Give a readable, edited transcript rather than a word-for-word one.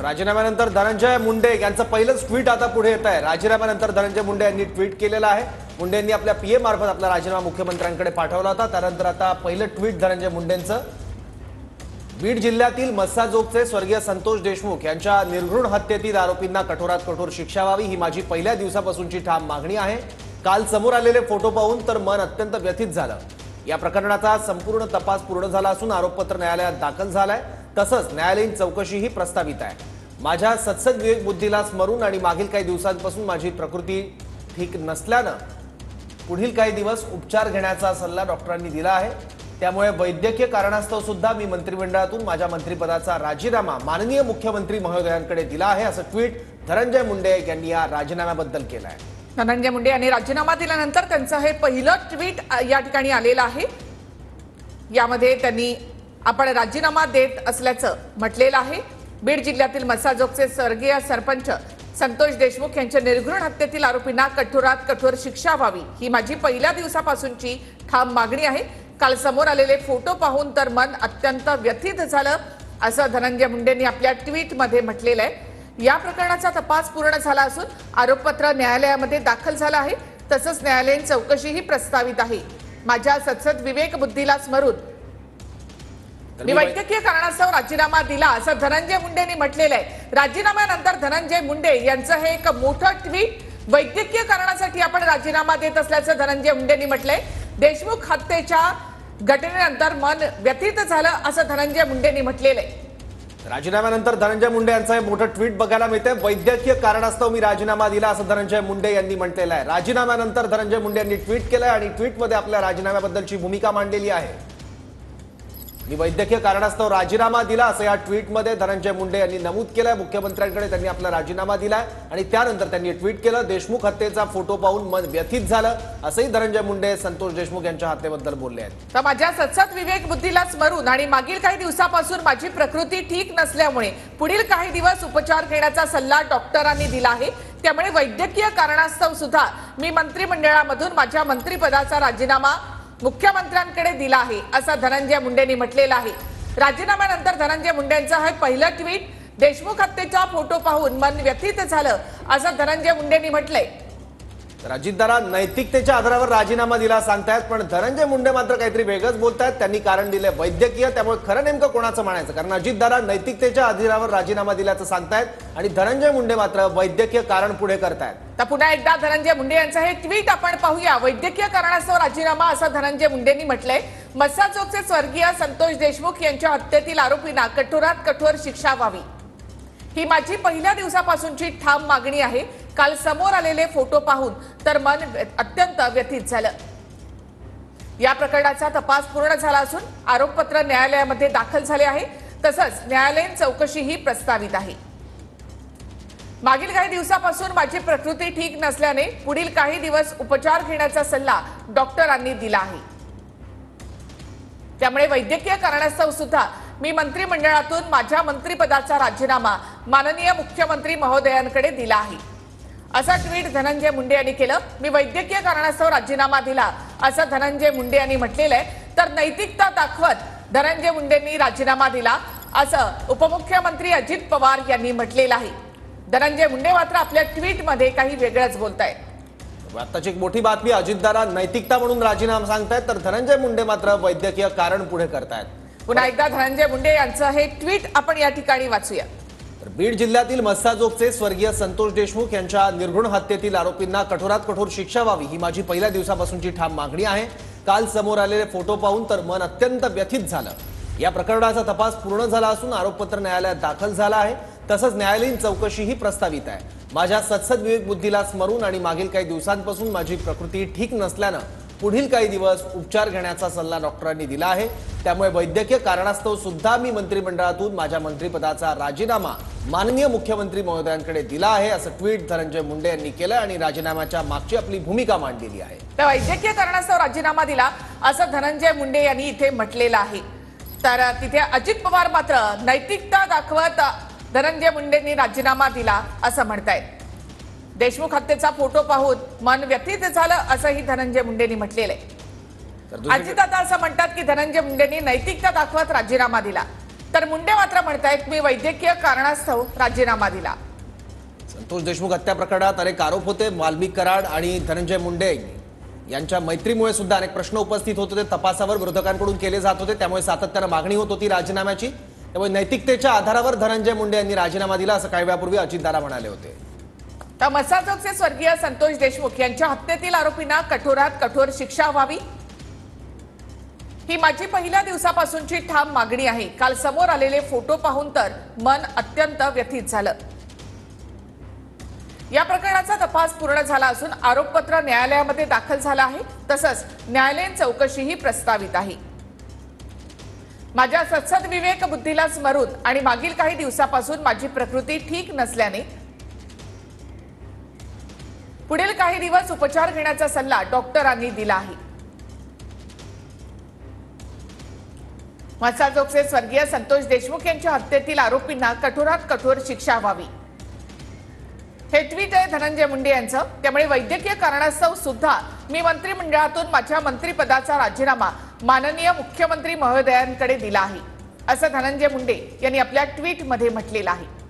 राजीनाम्यानंतर धनंजय मुंडे यांचं पहिलंच ट्विट आता पुढे येत आहे। राजीनाम्यानंतर धनंजय मुंडे यांनी ट्विट केलेलं आहे। मुंडे यांनी आपल्या पीए मार्फत आपला राजीनामा मुख्यमंत्र्यांकडे पाठवला होता। त्यानंतर आता पहिलं ट्विट धनंजय मुंडेंचं। बीड जिल्ह्यातील मस्साजोगचे स्वर्गीय संतोष देशमुख यांच्या निर्घृण हत्येतील आरोपींना कठोरात कठोर शिक्षा व्हावी ही माझी पहिल्या दिवसापासूनची ठाम मागणी आहे। काल समोर आलेले फोटो पाहून तर मन अत्यंत व्यथित झालं। या प्रकरणाचा संपूर्ण तपास पूर्ण झाला असून आरोपपत्र न्यायालयात दाखल झालंय। तसंच न्यायालयीन चौकशीही प्रस्तावित आहे। माझ्या सत्सद विवेक बुद्धीला स्मरून आणि मागील काही दिवसांपासून माझी प्रकृती ठीक नसल्यानं पुढील काही दिवस उपचार घेण्याचा सल्ला डॉक्टरांनी दिला आहे। त्यामुळे वैद्यकीय कारणास्तव सुद्धा मी मंत्रिमंडळातून माझ्या मंत्रिपदाचा राजीनामा माननीय मुख्यमंत्री महोदयांकडे दिला आहे, असं ट्विट धनंजय मुंडे यांनी या राजीनाम्याबद्दल केलं आहे। धनंजय मुंडे यांनी राजीनामा दिल्यानंतर त्यांचं हे पहिलं ट्विट या ठिकाणी आलेलं आहे। यामध्ये त्यांनी आपण राजीनामा देत असल्याचं म्हटलेलं आहे। बीड जिल्ह्यातील मस्साजोगचे स्वर्गीय सरपंच संतोष देशमुख यांच्या निर्घृण हत्येतील आरोपींना कठोरात कठोर शिक्षा व्हावी ही माझी पहिल्या दिवसापासूनची ठाम मागणी आहे। काल समोर आलेले फोटो पाहून तर मन अत्यंत व्यथित झालं, असं धनंजय मुंडेंनी आपल्या ट्विटमध्ये म्हटलेलं आहे। या प्रकरणाचा तपास पूर्ण झाला असून आरोपपत्र न्यायालयामध्ये दाखल झालं आहे। तसंच न्यायालयीन चौकशीही प्रस्तावित आहे। माझ्या सत्सद विवेक बुद्धीला स्मरून मी वैद्यकीय कारणास्तव राजीनामा दिला, असं धनंजय मुंडेंनी म्हटलेलं आहे। राजीनाम्यानंतर धनंजय मुंडे यांचं हे एक मोठं ट्विट, वैद्यकीय कारणासाठी आपण राजीनामा देत असल्याचं धनंजय मुंडेंनी म्हटलंय। देशमुख हत्येच्या घटनेनंतर मन व्यथित झालं, असं धनंजय मुंडेंनी म्हटलेलं आहे। राजीनाम्यानंतर धनंजय मुंडे यांचं हे मोठं ट्विट बघायला मिळतंय। वैद्यकीय कारणास्तव मी राजीनामा दिला, असं धनंजय मुंडे यांनी म्हटलेलं आहे। राजीनाम्यानंतर धनंजय मुंडे यांनी ट्विट केलंय आणि ट्विटमध्ये आपल्या राजीनाम्याबद्दलची भूमिका मांडलेली आहे। मी वैद्यकीय कारणास्तव राजीनामा दिला, असं या ट्विटमध्ये धनंजय मुंडे यांनी नमूद केलंय। मुख्यमंत्र्यांकडे त्यांनी आपला राजीनामा दिलाय आणि त्यानंतर त्यांनी ट्विट केलं, देशमुख हत्येचा फोटो पाहून मन व्यथित झालं, असंही धनंजय मुंडे संतोष देशमुख यांच्या हत्येबद्दल बोलले आहेत। तर माझ्या सत्सद विवेक बुद्धीला स्मरून आणि मागील काही दिवसापासून माझी प्रकृती ठीक नसल्यामुळे पुढील काही दिवस उपचार घेण्याचा सल्ला डॉक्टरांनी दिला आहे। त्यामुळे वैद्यकीय कारणास्तव सुद्धा मी मंत्रिमंडळामधून माझ्या मंत्रिपदाचा राजीनामा मुख्यमंत्र्यांकडे दिला आहे, असं धनंजय मुंडेंनी म्हटलेलं आहे। राजीनाम्यानंतर धनंजय मुंडेंचं हे पहिलं ट्विट, देशमुख हत्येचा फोटो पाहून मन व्यथित झालं, असं धनंजय मुंडेंनी म्हटलंय। अजितदादा नैतिकतेच्या आधारावर राजीनामा दिला सांगतायत, पण धनंजय मुंडे मात्र काहीतरी वेगळंच बोलतायत। त्यांनी कारण दिले वैद्यकीय, त्यामुळे खरं नेमकं कोणाचं म्हणायचं? कारण अजितदादा नैतिकतेच्या आधारावर राजीनामा दिल्याचं सांगतायत आणि धनंजय मुंडे मात्र वैद्यकीय कारण पुढे करतायत। तर पुन्हा एकदा धनंजय मुंडे यांचं हे ट्विट आपण पाहूया। वैद्यकीय कारणास्तव राजीनामा, असं धनंजय मुंडेंनी म्हटलंय। मस्साजोगचे स्वर्गीय संतोष देशमुख यांच्या हत्येतील आरोपींना कठोरात कठोर शिक्षा व्हावी ही माझी पहिल्या दिवसापासूनची ठाम मागणी आहे। काल समोर आलेले फोटो पाहून तर मन अत्यंत व्यथित झालं। या प्रकरणाचा तपास पूर्ण झाला असून आरोपपत्र न्यायालयामध्ये दाखल झाले आहे। तसंच न्यायालयीन चौकशीही प्रस्तावित आहे। मागील काही दिवसापासून माझी प्रकृती ठीक नसल्याने पुढील काही दिवस उपचार घेण्याचा सल्ला डॉक्टरांनी दिला आहे। त्यामुळे वैद्यकीय कारणास्तव सुद्धा मी मंत्रिमंडळातून माझ्या मंत्रिपदाचा राजीनामा माननीय मुख्यमंत्री महोदयांकडे दिला आहे, असं ट्विट धनंजय मुंडे यांनी केलं। मी वैद्यकीय कारणास्तव राजीनामा दिला, असं धनंजय मुंडे यांनी म्हटलेलं आहे। तर नैतिकता दाखवत धनंजय मुंडेंनी राजीनामा दिला, असं उपमुख्यमंत्री अजित पवार यांनी म्हटलेलं आहे। धनंजय मुंडे मात्र आपल्या ट्विटमध्ये काही वेगळंच बोलतायत। आताची एक मोठी बातमी, अजितदादा नैतिकता म्हणून राजीनामा सांगतायत, तर धनंजय मुंडे मात्र वैद्यकीय कारण पुढे करतायत। पुन्हा एकदा धनंजय मुंडे यांचं हे ट्विट आपण या ठिकाणी वाचूया। तर बीड जिल्ह्यातील मस्साजोगचे स्वर्गीय संतोष देशमुख यांच्या निर्घृण हत्येतील आरोपींना कठोरात कठोर शिक्षा व्हावी ही माझी पहिल्या दिवसापासूनची ठाम मागणी आहे। काल समोर आलेले फोटो पाहून तर मन अत्यंत व्यथित झालं। या प्रकरणाचा तपास पूर्ण झाला असून आरोपपत्र न्यायालयात दाखल झालं आहे। तसंच न्यायालयीन चौकशीही प्रस्तावित आहे। माझ्या सत्सद विवेक बुद्धीला स्मरून आणि मागील काही दिवसांपासून माझी प्रकृती ठीक नसल्यानं पुढील काही दिवस उपचार घेण्याचा सल्ला डॉक्टरांनी दिला आहे। त्यामुळे वैद्यकीय कारणास्तव सुद्धा मी मंत्रिमंडळातून माझ्या मंत्रिपदाचा राजीनामा माननीय मुख्यमंत्री महोदयांकडे दिला आहे, असं ट्विट धनंजय मुंडे यांनी केलं आणि राजीनाम्याच्या मागची आपली भूमिका मांडलेली आहे। तर वैद्यकीय कारणास्तव राजीनामा दिला, असं धनंजय मुंडे यांनी इथे म्हटलेलं आहे। तर तिथे अजित पवार मात्र नैतिकता दाखवत धनंजय मुंडेंनी राजीनामा दिला, असं म्हणतायत। देशमुख हत्येचा फोटो पाहून मन व्यथित झालं, असंही धनंजय मुंडेंनी म्हटलेलं आहे। अजितदादा असं म्हणतात की धनंजय मुंडेंनी नैतिकता दाखवत राजीनामा दिला। तर मुंडे मात्र म्हणतायत मी वैद्यकीय कारणास्तव राजीनामा दिला. संतोष देशमुख हत्या प्रकरणात अनेक आरोप होते. वाल्मिक कराड आणि धनंजय मुंडे यांच्या मैत्रीमुळे सुद्धा अनेक प्रश्न उपस्थित होत होते. तपासावर विरोधकांकडून केले जात होते, त्यामुळे सातत्यानं मागणी होत होती राजीनाम्याची. त्यामुळे नैतिकतेच्या आधारावर धनंजय मुंडे यांनी राजीनामा दिला असं काही वेळापूर्वी अजितदादा म्हणाले होते. तर मसाजोगचे स्वर्गीय संतोष देशमुख यांच्या हत्येतील आरोपींना कठोरात कठोर शिक्षा व्हावी ही माझी पहिल्या दिवसापासूनची ठाम मागणी आहे. काल समोर आलेले फोटो पाहून तर मन अत्यंत व्यथित झालं. या प्रकरणाचा तपास पूर्ण झाला असून आरोपपत्र न्यायालयामध्ये दाखल झालं आहे. तसंच न्यायालयीन चौकशीही प्रस्तावित आहे. माझ्या सत्सद विवेक बुद्धीला स्मरून आणि मागील काही दिवसापासून माझी प्रकृती ठीक नसल्याने पुढील काही दिवस उपचार घेण्याचा सल्ला डॉक्टरांनी दिला आहे. मसाजोगचे स्वर्गीय संतोष देशमुख यांच्या हत्येतील आरोपींना कठोरात कठोर शिक्षा व्हावी हे ट्विट आहे धनंजय मुंडे यांचं. त्यामुळे वैद्यकीय कारणास्तव सुद्धा मी मंत्रिमंडळातून माझ्या मंत्रिपदाचा राजीनामा माननीय मुख्यमंत्री महोदयांकडे दिला आहे असं धनंजय मुंडे यांनी आपल्या ट्विटमध्ये म्हटलेलं आहे.